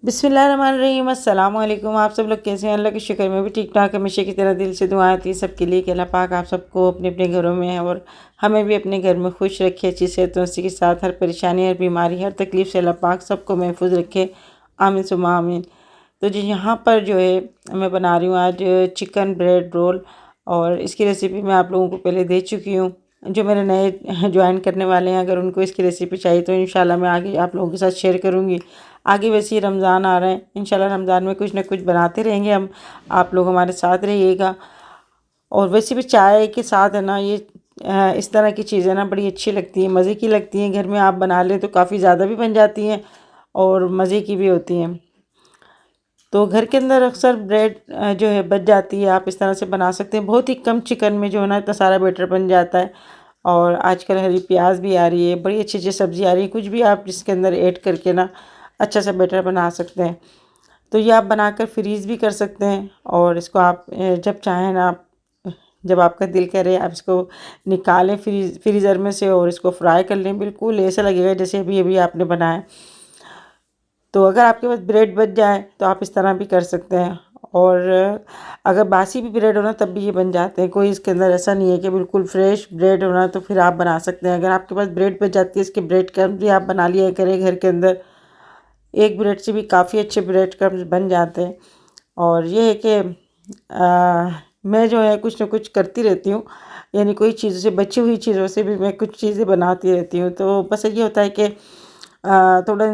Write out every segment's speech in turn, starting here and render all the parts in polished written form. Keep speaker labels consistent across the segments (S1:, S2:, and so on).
S1: बिस्मिल्लाहिर्रहमानिर्रहीम। अस्सलाम वालेकुम। आप सब लोग कैसे हैं? अल्लाह के शुक्र में भी ठीक ठाक। हमेशा की तरह दिल से दुआएं थी सबके लिए कि अल्लाह पाक आप सबको अपने अपने घरों में और हमें भी अपने घर में खुश रखे, अच्छी सेहत तंदुरुस्ती के साथ। हर परेशानी, हर बीमारी, हर तकलीफ़ से अल्लाह पाक सबको महफूज रखे। आमीन सुम्मा आमीन। तो जी यहाँ पर जो है मैं बना रही हूँ आज चिकन ब्रेड रोल, और इसकी रेसिपी मैं आप लोगों को पहले दे चुकी हूँ। जो मेरे नए ज्वाइन करने वाले हैं, अगर उनको इसकी रेसिपी चाहिए तो इंशाल्लाह मैं आगे आप लोगों के साथ शेयर करूँगी। आगे वैसे ही रमज़ान आ रहे हैं, इंशाल्लाह रमज़ान में कुछ ना कुछ बनाते रहेंगे हम। आप लोग हमारे साथ रहिएगा। और वैसे भी चाय के साथ है ना, ये इस तरह की चीज़ें ना बड़ी अच्छी लगती हैं, मज़े की लगती हैं। घर में आप बना लें तो काफ़ी ज़्यादा भी बन जाती हैं और मज़े की भी होती हैं। तो घर के अंदर अक्सर ब्रेड जो है बच जाती है, आप इस तरह से बना सकते हैं। बहुत ही कम चिकन में जो है ना इतना सारा बैटर बन जाता है। और आजकल हरी प्याज भी आ रही है, बड़ी अच्छी अच्छी सब्ज़ी आ रही है, कुछ भी आप इसके अंदर ऐड करके ना अच्छा सा बैटर बना सकते हैं। तो ये आप बनाकर फ्रीज़ भी कर सकते हैं, और इसको आप जब चाहें ना, जब आपका दिल करे आप इसको निकालें फ्रीज़र में से और इसको फ्राई कर लें। बिल्कुल ऐसा लगेगा जैसे अभी अभी आपने बनाया। तो अगर आपके पास ब्रेड बच जाए तो आप इस तरह भी कर सकते हैं। और अगर बासी भी ब्रेड हो ना तब भी ये बन जाते हैं। कोई इसके अंदर ऐसा नहीं है कि बिल्कुल फ्रेश ब्रेड होना, तो फिर आप बना सकते हैं। अगर आपके पास ब्रेड बच जाती है, इसके ब्रेड क्रम्स भी आप बना लिया करें घर के अंदर। एक ब्रेड से भी काफ़ी अच्छे ब्रेड क्रम्स बन जाते हैं। और ये है कि मैं जो है कुछ ना कुछ करती रहती हूँ, यानी कोई चीज़ों से, बची हुई चीज़ों से भी मैं कुछ चीज़ें बनाती रहती हूँ। तो बस ये होता है कि थोड़ा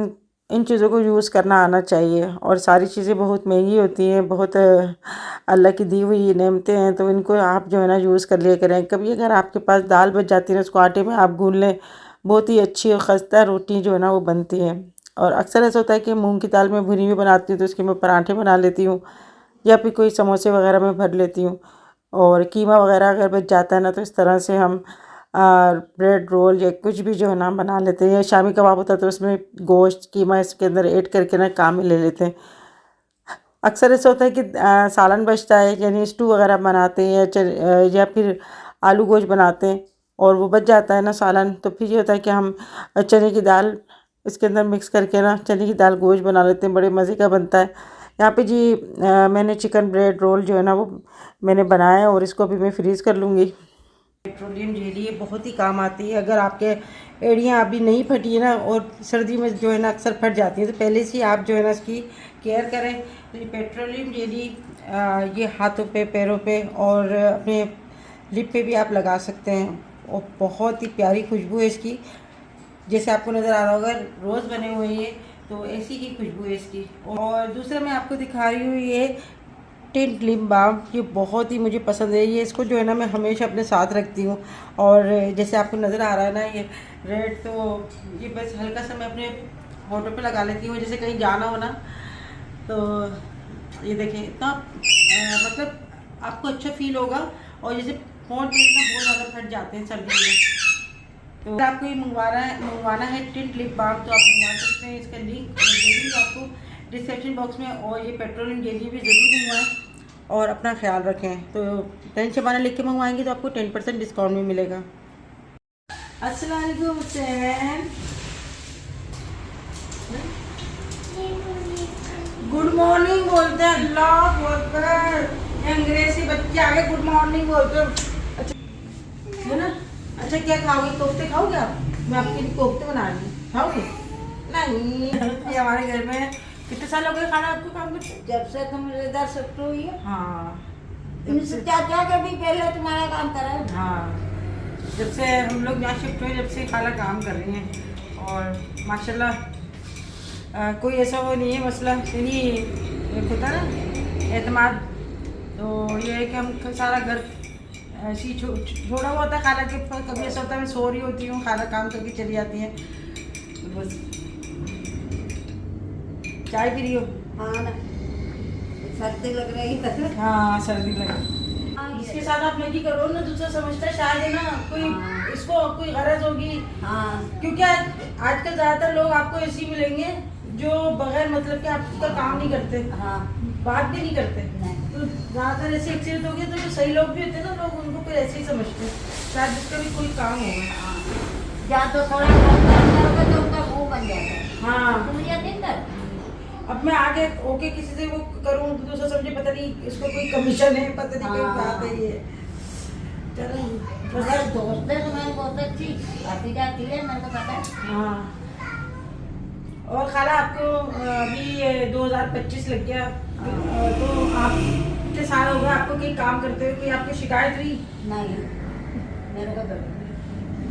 S1: इन चीज़ों को यूज़ करना आना चाहिए। और सारी चीज़ें बहुत महंगी होती हैं, बहुत अल्लाह की दी हुई नेमतें हैं, तो इनको आप जो है ना यूज़ कर लिया करें। कभी अगर आपके पास दाल बच जाती है ना, उसको आटे में आप गूँध लें, बहुत ही अच्छी और खस्ता रोटी जो है ना वो बनती है। और अक्सर ऐसा होता है कि मूंग की दाल में भुनी हुई बनाती हूँ, तो उसके मैं पराठे बना लेती हूँ, या फिर कोई समोसे वगैरह में भर लेती हूँ। और कीमा वगैरह अगर बच जाता है ना, तो इस तरह से हम ब्रेड रोल या कुछ भी जो है ना बना लेते हैं। या शामी कबाब होता है तो उसमें गोश्त कीमा इसके अंदर ऐड करके ना काम में ले लेते हैं। अक्सर ऐसा होता है कि सालन बचता है, यानी स्टू वगैरह बनाते हैं, या फिर आलू गोश्त बनाते हैं और वो बच जाता है ना सालन, तो फिर ये होता है कि हम चने की दाल इसके अंदर मिक्स करके ना चने की दाल गोश्त बना लेते हैं। बड़े मज़े का बनता है। यहाँ पे जी मैंने चिकन ब्रेड रोल जो है ना वो मैंने बनाया है, और इसको भी मैं फ्रीज़ कर लूँगी। पेट्रोलियम जेली ये बहुत ही काम आती है। अगर आपके एड़ियाँ अभी नहीं फटी है ना, और सर्दी में जो है ना अक्सर फट जाती है, तो पहले से ही आप जो है ना इसकी केयर करें। तो ये पेट्रोलियम जेली ये हाथों पे, पैरों पे और अपने लिप पे भी आप लगा सकते हैं, और बहुत ही प्यारी खुशबू है इसकी। जैसे आपको नज़र आ रहा होगा रोज़ बने हुए ये, तो ऐसी ही खुशबू है इसकी। और दूसरा मैं आपको दिखा रही हूँ ये टिंट लिप बाम, ये बहुत ही मुझे पसंद है। ये इसको जो है ना मैं हमेशा अपने साथ रखती हूँ। और जैसे आपको नज़र आ रहा है ना ये रेड, तो ये बस हल्का सा मैं अपने होठों पे लगा लेती हूँ, जैसे कहीं जाना हो ना। तो ये देखें इतना मतलब आपको अच्छा फील होगा। और जैसे होंठ ना बहुत ज़्यादा फट जाते हैं सर्दी में, तो अगर आपको ये मंगवाना है टिंट लिप बाम, तो आप मंगवा सकते हैं। इसका लिंक दे दूँगी आपको डिस्क्रिप्शन बॉक्स में। और ये पेट्रोलियम जेली भी ज़रूर मंगवाएं और अपना ख्याल रखें। तो 10 शबाना लिख के मंगवाएंगे तो आपको 10% डिस्काउंट भी मिलेगा। अस्सलाम वालेकुम हुसैन, गुड मॉर्निंग बोलते हैं। अल्लाह अकबर, अंग्रेजी बच्चे आगे गुड मॉर्निंग बोलते हैं। अच्छा है ना। अच्छा क्या खाओगे? कोफ्ते खाओगे आप? मैं आपके लिए कोफ्ते बना रही हूँ, खाओगे? नहीं। ये हमारे घर में कितने साल हो गए खाना आपको काम करते?
S2: जब से तुम इधर शिफ्ट हुई है।
S1: हाँ,
S2: इनसे चाचा के भी पहले तुम्हारा काम करा है।
S1: हाँ, जब से हम लोग यहाँ शिफ्ट हुए, जब से खाला काम कर रही हैं। और माशाल्लाह कोई ऐसा वो नहीं है मसला, यही एक होता है ना एतमाद। तो ये है कि हम सारा घर ऐसे ही छोड़ा हुआ होता है खाला के। कभी ऐसा होता है मैं सो रही होती हूँ, खाला काम करके चली जाती हैं, तो बस। चाय पी रही हो?
S2: हाँ ना, सर्दी लग रही है।
S1: हाँ सर्दी लगी। इसके साथ आप मैगी करो ना, दूसरा समझता है शायद है ना कोई इसको कोई गरज होगी।
S2: हाँ,
S1: क्योंकि आजकल ज़्यादातर लोग आपको ऐसे ही मिलेंगे जो बगैर मतलब के आपका काम नहीं करते,
S2: हाँ,
S1: बात भी नहीं करते।
S2: नहीं।
S1: तो ज़्यादातर ऐसे एक्सीडेंट हो गए, तो जो सही लोग भी होते हैं ना, लोग उनको कोई ऐसे ही समझते हैं शायद जिसका भी कोई काम होगा।
S2: या तो थोड़ा होगा तो उनका मुंह बन जाता है।
S1: हाँ,
S2: तुम ये दिन तक
S1: अब मैं आगे ओके किसी से वो करूँ तो दूसरा समझे पता नहीं इसको कोई कमीशन है, पता नहीं कोई बात है ये। चलो
S2: मगर दोस्त है तुम्हारी बहुत अच्छी, आती जाती है, मेरे को पता है।
S1: हाँ। और खाला आपको अभी 2025 लग गया, तो आप कितने साल हो गए आपको कहीं काम करते हुए, कोई आपको शिकायत हुई?
S2: नहीं, मेरे को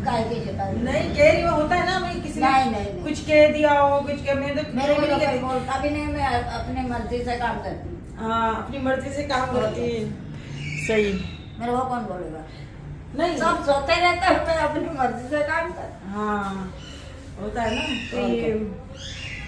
S2: काय की शिकायत
S1: नहीं कह रही हो, होता है ना भाई किसी ने
S2: नहीं।
S1: कुछ कह दिया हो, कुछ कह मैं तो
S2: मेरे को
S1: नहीं
S2: कोई
S1: कहती।
S2: बोलता भी नहीं, मैं अपनी मर्जी से काम करती हूँ।
S1: हाँ, अपनी मर्जी से काम करती है। सही।
S2: मेरे को कौन बोलेगा?
S1: नहीं
S2: सब सोते रहते हैं, मैं अपनी मर्जी से काम कर।
S1: हाँ होता है ना, तो ये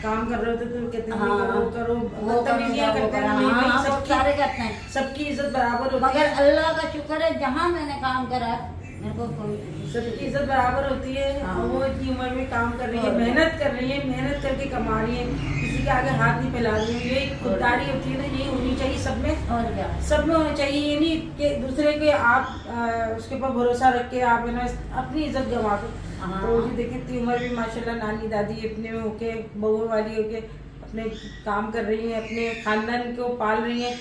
S1: काम कर रहे होते तो कहते हैं
S2: हाँ,
S1: करो करो,
S2: वो
S1: बदतमीजियां करते हैं।
S2: हाँ,
S1: नहीं भाई,
S2: हाँ, बहुत सारे करते हैं।
S1: सबकी इज्जत बराबर होती
S2: मगर
S1: है।
S2: अल्लाह का शुक्र है, जहाँ मैंने काम करा मेरे को कोई
S1: सबकी इज्जत बराबर होती है।
S2: हाँ।
S1: और वो इतनी उम्र में काम कर रही है,
S2: और
S1: मेहनत कर रही है, मेहनत करके कमा रही है, किसी के आगे हाथ नहीं फैला रही है। ये खुददारी होती है ना, ये होनी चाहिए सब में।
S2: और क्या,
S1: सब में होना चाहिए। ये नहीं कि दूसरे के आप उसके ऊपर भरोसा रख के आप है ना अपनी इज्जत गंवा दो।
S2: हाँ।
S1: तो जी देखिए इतनी उम्र भी माशाल्लाह नानी दादी अपने में होके बहू वाली होके अपने काम कर रही हैं, अपने खानदान को पाल रही हैं।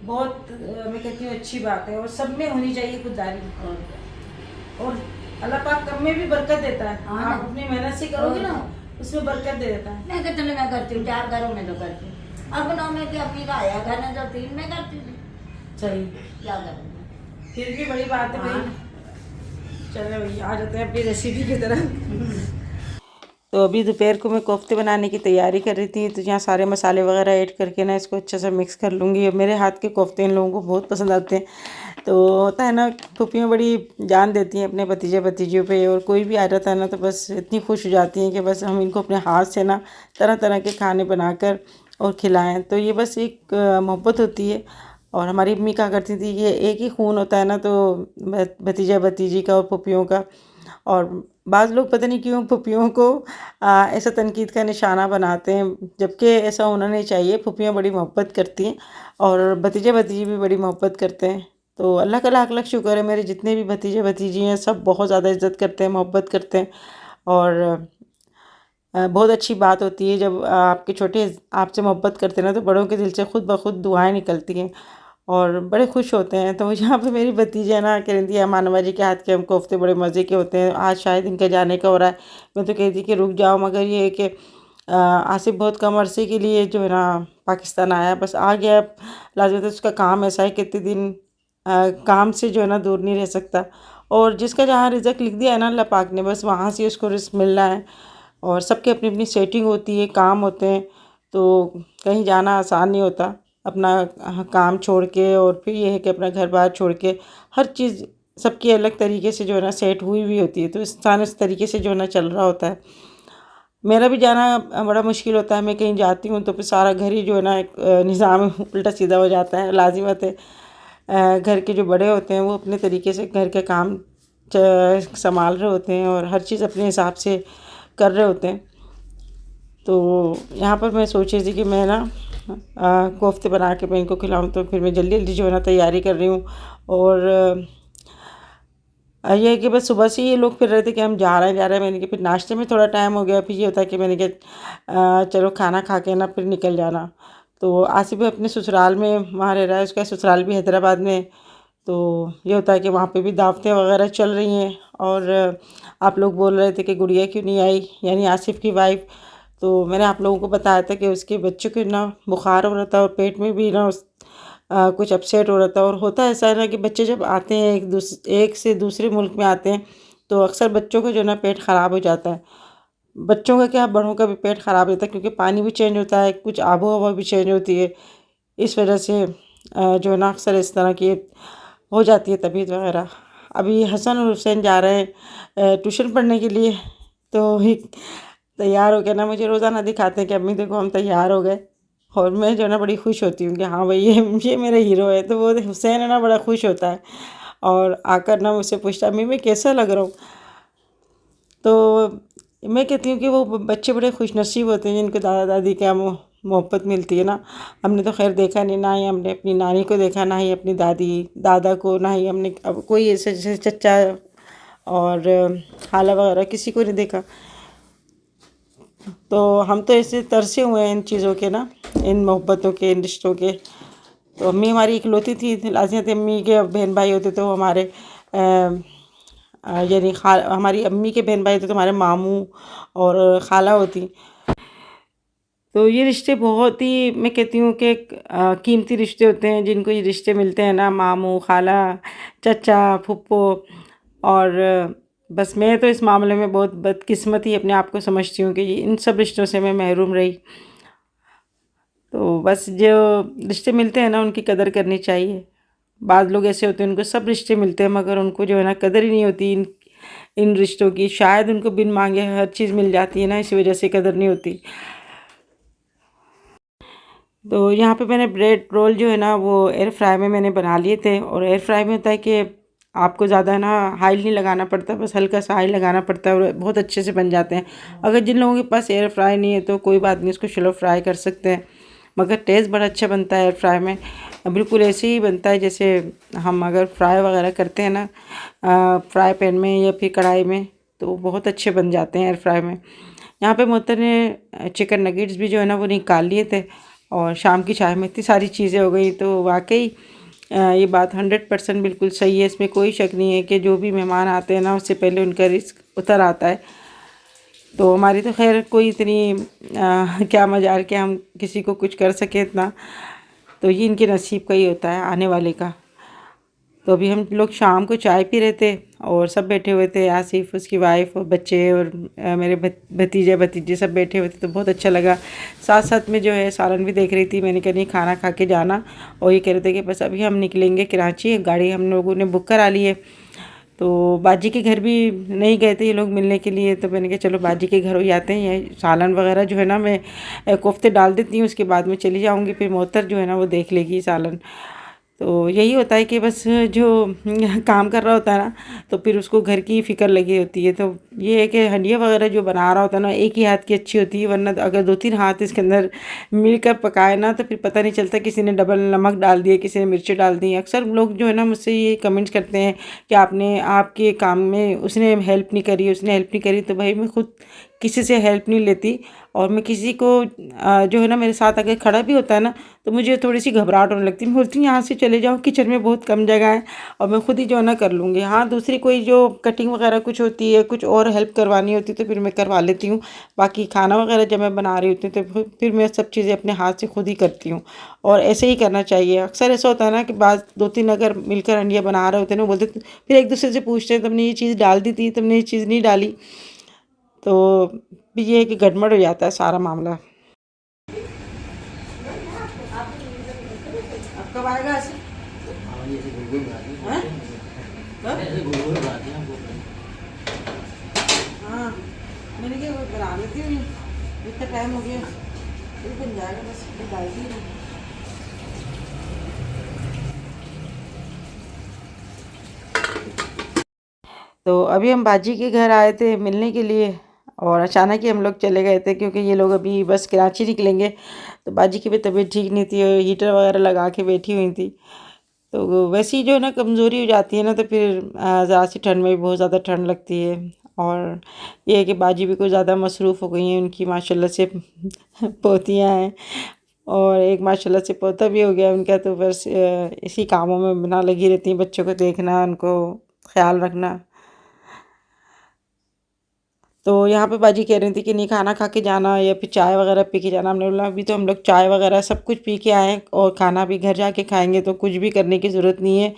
S1: बहुत मैं कहती हूँ अच्छी बात है, और सब में होनी चाहिए खुददारी। और अल्लाह पाक कम में भी बरकत देता है।
S2: हाँ।
S1: आप अपनी मेहनत से करोगे ना, उसमें बरकत दे देता है।
S2: मैं कितने में करती हूँ, 4 घरों में तो करती हूँ। अब 9 में की अपनी का आया घर में, जो 3 में करती थी,
S1: सही,
S2: क्या करूँ।
S1: फिर भी बड़ी बात है भाई।
S2: हाँ।
S1: चलो भैया आ जाते हैं अपनी रेसिपी की तरफ। तो अभी दोपहर को मैं कोफ्ते बनाने की तैयारी कर रही थी, तो यहाँ सारे मसाले वगैरह ऐड करके ना इसको अच्छा सा मिक्स कर लूँगी। मेरे हाथ के कोफ्ते इन लोगों को बहुत पसंद आते हैं। तो होता है ना, फूफियाँ बड़ी जान देती हैं अपने भतीजे भतीजियों पे, और कोई भी आ जाता है ना तो बस इतनी खुश हो जाती हैं कि बस हम इनको अपने हाथ से ना तरह तरह के खाने बनाकर और खिलाएँ। तो ये बस एक मोहब्बत होती है। और हमारी अम्मी कहा करती थी ये एक ही खून होता है ना, तो भतीजा भतीजी का और फूफियों का। और बाज़ लोग पता नहीं क्यों फूफियों को ऐसा तनकीद का निशाना बनाते हैं, जबकि ऐसा होना नहीं चाहिए। फूफियाँ बड़ी मोहब्बत करती हैं और भतीजे भतीजी भी बड़ी मोहब्बत करते हैं। तो अल्लाह का लाख लाख शुक्र है, मेरे जितने भी भतीजे भतीजी हैं सब बहुत ज़्यादा इज़्ज़त करते हैं, मोहब्बत करते हैं। और बहुत अच्छी बात होती है जब आपके छोटे आपसे मोहब्बत करते हैं ना, तो बड़ों के दिल से खुद ब खुद दुआएं निकलती हैं और बड़े खुश होते हैं। तो यहाँ पे मेरी भतीजी है ना, कह रही थी मानवा जी के हाथ के हम कोफ्ते बड़े मज़े के होते हैं, आज शायद इनका जाने का हो रहा है। मैं तो कहती कि रुक जाओ, मगर ये है कि आसिफ बहुत कम अरसे के लिए जो है ना पाकिस्तान आया, बस आ गया। लाजमत उसका काम ऐसा है, कितने दिन काम से जो है ना दूर नहीं रह सकता। और जिसका जहाँ रिज़्क लिख दिया है ना अल्लाह पाक ने, बस वहाँ से उसको रिज़्क मिलना है। और सबके अपनी अपनी सेटिंग होती है, काम होते हैं, तो कहीं जाना आसान नहीं होता। अपना काम छोड़ के, और फिर ये है कि अपना घर बार छोड़ के, हर चीज़ सबकी अलग तरीके से जो है ना सेट हुई हुई होती है। तो इंसान इस तरीके से जो है ना चल रहा होता है। मेरा भी जाना बड़ा मुश्किल होता है। मैं कहीं जाती हूँ तो फिर सारा घर ही जो है ना एक निज़ाम उल्टा सीधा हो जाता है। लाज़िमत है, घर के जो बड़े होते हैं वो अपने तरीके से घर के काम संभाल रहे होते हैं और हर चीज़ अपने हिसाब से कर रहे होते हैं। तो यहाँ पर मैं सोच रही थी कि मैं ना कोफ्ते बना के मैं इनको खिलाऊँ, तो फिर मैं जल्दी जल्दी जो है ना तैयारी कर रही हूँ। और ये है कि बस सुबह से ये लोग फिर रहे थे कि हम जा रहे हैं। मैंने कि फिर नाश्ते में थोड़ा टाइम हो गया, फिर ये होता है कि मैंने कहा चलो खाना खा के ना फिर निकल जाना। तो आसिफ भी अपने ससुराल में वहाँ रह रहा है, उसका ससुराल भी हैदराबाद में। तो ये होता है कि वहाँ पे भी दावतें वगैरह चल रही हैं। और आप लोग बोल रहे थे कि गुड़िया क्यों नहीं आई, यानी आसिफ की वाइफ। तो मैंने आप लोगों को बताया था कि उसके बच्चों को ना बुखार हो रहा था और पेट में भी ना कुछ अपसेट हो रहा था। और होता ऐसा है ना कि बच्चे जब आते हैं एक से दूसरे मुल्क में आते हैं, तो अक्सर बच्चों का जो ना पेट ख़राब हो जाता है। बच्चों का क्या, बड़ों का भी पेट ख़राब होता है, क्योंकि पानी भी चेंज होता है, कुछ आबो हवा भी चेंज होती है। इस वजह से जो है ना अक्सर इस तरह की हो जाती है तबीयत वगैरह। अभी हसन और हुसैन जा रहे हैं ट्यूशन पढ़ने के लिए, तो तैयार हो गए ना, मुझे रोज़ाना दिखाते हैं कि अम्मी देखो हम तैयार हो गए। और मैं जो है ना बड़ी खुश होती हूँ कि हाँ भाई ये मेरा हीरो है। तो वो हुसैन है ना बड़ा खुश होता है और आकर ना मुझसे पूछता अम्मी मैं कैसा लग रहा हूँ। तो मैं कहती हूँ कि वो बच्चे बड़े खुशनसीब होते हैं जिनको दादा दादी क्या मोहब्बत मिलती है ना। हमने तो खैर देखा नहीं, ना ही हमने अपनी नानी को देखा, ना ही अपनी दादी दादा को, ना ही हमने अब कोई ऐसे जैसे चचा और खाला वगैरह किसी को नहीं देखा। तो हम तो ऐसे तरसे हुए हैं इन चीज़ों के ना, इन मोहब्बतों के, इन रिश्तों के। तो अम्मी हमारी इकलौती थी, लाजियत अम्मी के बहन भाई होते तो हमारे यानी हमारी अम्मी के बहन भाई होते तो हमारे मामू और खाला होती। तो ये रिश्ते बहुत ही, मैं कहती हूँ कि कीमती रिश्ते होते हैं जिनको ये रिश्ते मिलते हैं ना, मामू, खाला, चचा, फुप्पो। और बस मैं तो इस मामले में बहुत बदकिस्मत ही अपने आप को समझती हूँ कि इन सब रिश्तों से मैं महरूम रही। तो बस जो रिश्ते मिलते हैं ना उनकी कदर करनी चाहिए। बाद लोग ऐसे होते हैं उनको सब रिश्ते मिलते हैं मगर उनको जो है ना कदर ही नहीं होती इन इन रिश्तों की। शायद उनको बिन मांगे हर चीज़ मिल जाती है ना, इसी वजह से कदर नहीं होती। तो यहाँ पे मैंने ब्रेड रोल जो है ना वो एयर फ्राई में मैंने बना लिए थे। और एयर फ्राई में होता है कि आपको ज़्यादा ना ऑयल नहीं लगाना पड़ता, बस हल्का सा ऑयल लगाना पड़ता है और बहुत अच्छे से बन जाते हैं। अगर जिन लोगों के पास एयर फ्राई नहीं है तो कोई बात नहीं, उसको शैलो फ्राई कर सकते हैं, मगर टेस्ट बड़ा अच्छा बनता है एयर फ्राई में। बिल्कुल ऐसे ही बनता है जैसे हम अगर फ्राई वगैरह करते हैं ना फ्राई पैन में या फिर कढ़ाई में, तो बहुत अच्छे बन जाते हैं एयर फ्राई में। यहाँ पे मोहतर ने चिकन नगेट्स भी जो है ना वो निकाल लिए थे और शाम की चाय में इतनी सारी चीज़ें हो गई। तो वाकई ये बात 100% बिल्कुल सही है, इसमें कोई शक नहीं है कि जो भी मेहमान आते हैं ना उससे पहले उनका रिस्क उतर आता है। तो हमारी तो खैर कोई इतनी क्या मजाल कि हम किसी को कुछ कर सके इतना, तो ये इनके नसीब का ही होता है आने वाले का। तो अभी हम लोग शाम को चाय पी रहे थे और सब बैठे हुए थे, आसिफ, उसकी वाइफ और बच्चे और मेरे भतीजे भतीजे सब बैठे हुए थे। तो बहुत अच्छा लगा। साथ साथ में जो है सालन भी देख रही थी। मैंने कहा नहीं खाना खा के जाना, और ये कह रहे थे कि बस अभी हम निकलेंगे कराची, गाड़ी हम लोगों ने बुक करा ली है। तो बाजी के घर भी नहीं गए थे ये लोग मिलने के लिए, तो मैंने कहा चलो बाजी के घर हो जाते हैं। ये सालन वगैरह जो है ना मैं कोफ्ते डाल देती हूँ, उसके बाद में चली जाऊँगी, फिर मोहतर जो है ना वो देख लेगी सालन। तो यही होता है कि बस जो काम कर रहा होता है ना तो फिर उसको घर की फ़िक्र लगी होती है। तो ये है कि हंडिया वगैरह जो बना रहा होता है ना एक ही हाथ की अच्छी होती है, वरना अगर 2-3 हाथ इसके अंदर मिलकर पकाए ना तो फिर पता नहीं चलता, किसी ने डबल नमक डाल दिए, किसी ने मिर्ची डाल दी। अक्सर लोग जो है ना मुझसे ये कमेंट्स करते हैं कि आपके काम में उसने हेल्प नहीं करी, उसने हेल्प नहीं करी। तो भाई मैं खुद किसी से हेल्प नहीं लेती, और मैं किसी को जो है ना मेरे साथ अगर खड़ा भी होता है ना तो मुझे थोड़ी सी घबराहट होने लगती है। मैं बोलती हूँ यहाँ से चले जाओ, किचन में बहुत कम जगह है और मैं खुद ही जो है ना कर लूँगी। हाँ, दूसरी कोई जो कटिंग वगैरह कुछ होती है, कुछ और हेल्प करवानी होती है तो फिर मैं करवा लेती हूँ। बाकी खाना वगैरह जब मैं बना रही होती हूँ तो फिर मैं सब चीज़ें अपने हाथ से खुद ही करती हूँ, और ऐसे ही करना चाहिए। अक्सर ऐसा होता है ना कि बाद 2-3 अगर मिलकर हंडिया बना रहे होते हैं ना, बोलते फिर एक दूसरे से पूछते हैं तुमने ये चीज़ डाल दी थी, तुमने ये चीज़ नहीं डाली। तो ये है कि गड़बड़ हो जाता है सारा मामला। अब कब आएगा ऐसे? हैं? कब? हाँ, मैंने क्या वो बना लेती हूँ, इतना टाइम हो गया, फिर बन जाएगा, बस डाल दी। तो अभी हम बाजी के घर आए थे मिलने के लिए, और अचानक ही हम लोग चले गए थे क्योंकि ये लोग अभी बस कराची निकलेंगे। तो बाजी की भी तबीयत ठीक नहीं थी, हीटर वगैरह लगा के बैठी हुई थी। तो वैसे ही जो है ना कमज़ोरी हो जाती है ना, तो फिर ज़्यादा सी ठंड में भी बहुत ज़्यादा ठंड लगती है। और ये है कि बाजी भी कुछ ज़्यादा मसरूफ़ हो गई हैं, उनकी माशाल्लाह से पोतियाँ हैं और एक माशाल्लाह से पोता भी हो गया उनका। तो बस इसी कामों में बना लगी रहती हैं, बच्चों को देखना, उनको ख्याल रखना। तो यहाँ पे बाजी कह रही थी कि नहीं खाना खा के जाना या फिर चाय वगैरह पी के जाना। हमने बोला अभी तो हम लोग चाय वगैरह सब कुछ पी के आए हैं और खाना भी घर जाके खाएंगे, तो कुछ भी करने की ज़रूरत नहीं है।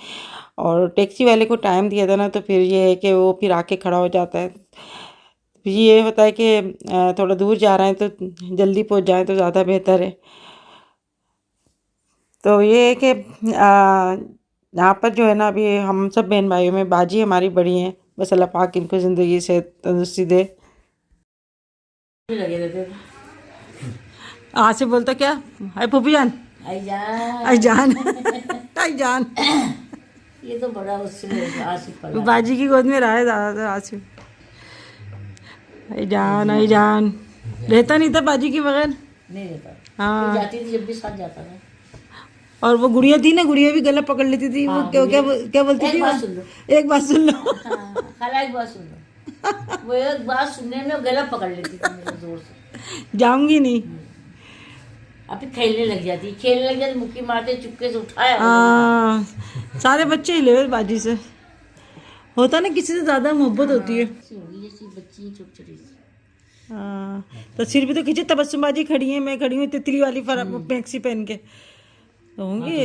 S1: और टैक्सी वाले को टाइम दिया था ना, तो फिर ये है कि वो फिर आके खड़ा हो जाता है। फिर ये होता है कि थोड़ा दूर जा रहे हैं तो जल्दी पहुँच जाएँ तो ज़्यादा बेहतर है। तो ये है कि यहाँ पर जो है ना अभी हम सब बहन भाइयों में बाजी हमारी बड़ी हैं। बस अल्लाह पाक इनको ज़िंदगी से तंदुरुस्ती दे। लगे रहते आज से बोलता क्या, हाय फूफी जान, आई जान आई जान।
S2: ये तो बड़ा उससे आशिक पड़ा।
S1: बाजी की गोद में रहा है ज़्यादातर आसिफ। आई जान रहता नहीं था बाजी के बगैर,
S2: नहीं रहता।
S1: हाँ,
S2: जाती थी जब भी साथ जाता था।
S1: और वो गुड़िया थी ना, गुड़िया भी गला पकड़ लेती थी।
S2: हाँ,
S1: वो क्या बोलती थी, एक बात सुन लो।
S2: हाँ, खाला एक बात सुन लो। वो एक बात सुनने में गला पकड़ लेती थी मेरे जोर से।
S1: जाऊंगी नहीं।
S2: अभी खेलने लग जाती मुक्की मारते चुपके से उठाया
S1: हाँ, सारे बच्चे हिले हुए बाजी से। होता ना किसी से ज्यादा मोहब्बत होती है।
S2: होगी जैसी बच्ची छोटी छोटी।
S1: हाँ, तस्वीर भी तो खींचे। तबस्सुम बाजी खड़ी है, मैं खड़ी हूँ तितली वाली मैक्सी पहन के, तो होंगी।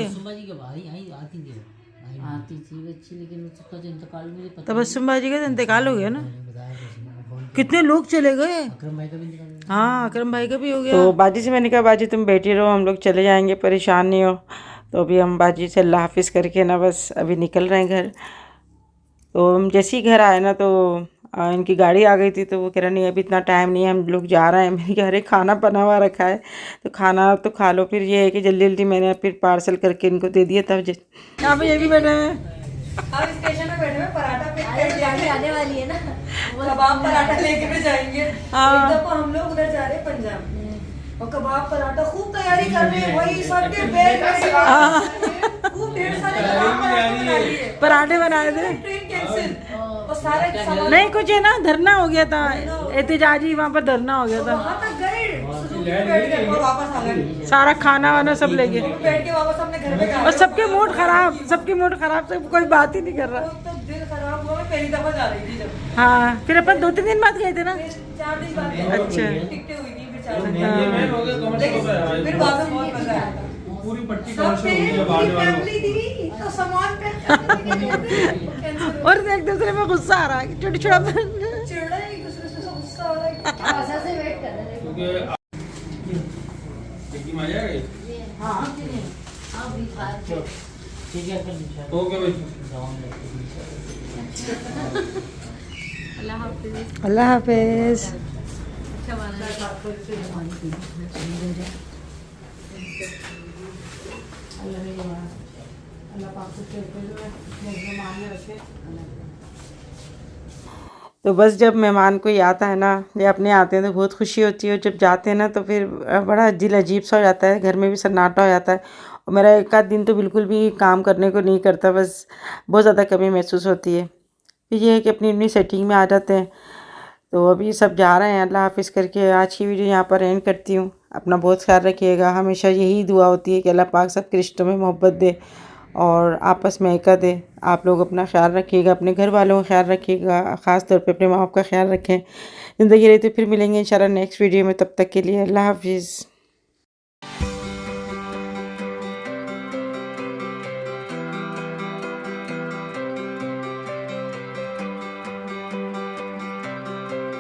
S2: आती थी बच्ची, लेकिन उसका तो इंतकाल मुझे पता।
S1: तबस्सुम बाजी का तो इंतकाल हो गया ना। कितने लोग चले गए। हाँ, अकरम भाई का भी हो गया। तो बाजी से मैंने कहा बाजी तुम बैठी रहो, हम लोग चले जाएंगे, परेशान नहीं हो। तो अभी हम बाजी से अल्लाह हाफिज़ करके ना बस अभी निकल रहे हैं घर। तो हम जैसे ही घर आए ना तो इनकी गाड़ी आ गई थी, तो वो कह रहा नहीं अभी इतना टाइम नहीं है, हम लोग जा रहे हैं। मैंने कहा अरे खाना बना हुआ रखा है, तो खाना तो खा लो। फिर ये है कि जल्दी जल्दी मैंने फिर पार्सल करके इनको दे दिया। तब यहाँ पे ये भी बैठे हैं,
S3: अब स्टेशन में बैठे हुए पराठा पे
S2: गाड़ी आने वाली है ना,
S3: कबाब पराठा लेके भी जाएंगे।
S1: हाँ।
S3: एक दफा हम लोग उधर जा रहे हैं पंजाब, और कबाब पराठा खूब तैयारी कर रहे हैं, वही सबके बैग में खूब ढेर सारे कबाब पराठे बना लिए।
S1: पराठे बनाए थे।
S3: ट्रेन कैंसिल और सारे सामान
S1: नहीं कुछ है ना, धरना हो गया था, एहतजाजी वहाँ पर धरना हो गया था।
S3: वहाँ तक गए, सुजुकी में बैठ गए और वापस आ गए।
S1: सारा खाना वाना सब ले गए,
S3: बैठ के वापस अपने घर में
S1: और सबके मूड खराब, सब कोई बात ही नहीं कर रहा।
S3: तो दिल खराब हुआ। मैं पहली दफा जा रही थी जब।
S1: हाँ, फिर अपन 2-3 दिन बाद गए थे ना।
S3: 4 दिन बाद
S1: अच्छा।
S3: टिकटें हुई थी फिर 4 दिन। लेकिन फिर बाद में बहुत मजा आया।
S4: पूरी पट्टी
S3: सब थे, पूरी फैमिली थी, तो सामान कैंसिल
S1: और एक दूसरे में गुस्सा आ रहा है, छोटा छोटा
S3: चिड़ रहे हैं एक दूसरे से, सब गुस्सा हो रहा है।
S2: आशा से वेट कर रहे थे।
S4: मजा आ गई।
S2: हाँ अभी ठीक है
S4: ओके भाई।
S1: अल्लाह हाफिज़। तो बस जब मेहमान कोई आता है ना, या अपने आते हैं तो बहुत खुशी होती है, और जब जाते हैं ना तो फिर बड़ा दिल अजीब सा हो जाता है, घर में भी सन्नाटा हो जाता है। और मेरा एक आध दिन तो बिल्कुल भी काम करने को नहीं करता, बस बहुत ज़्यादा कमी महसूस होती है। फिर ये है कि अपनी अपनी सेटिंग में आ जाते हैं। तो अभी सब जा रहे हैं, अल्लाह हाफिज़ करके आज की वीडियो यहाँ पर एंड करती हूँ। अपना बहुत ख्याल रखिएगा, हमेशा यही दुआ होती है कि अल्लाह पाक सबके रिश्तों में मोहब्बत दे और आपस में एकता दे। आप लोग अपना ख्याल रखिएगा, अपने घर वालों का ख्याल रखिएगा, ख़ास तौर पे अपने माँ बाप का ख्याल रखें। ज़िंदगी रही तो फिर मिलेंगे इंशाल्लाह नेक्स्ट वीडियो में, तब तक के लिए अल्लाह हाफिज़।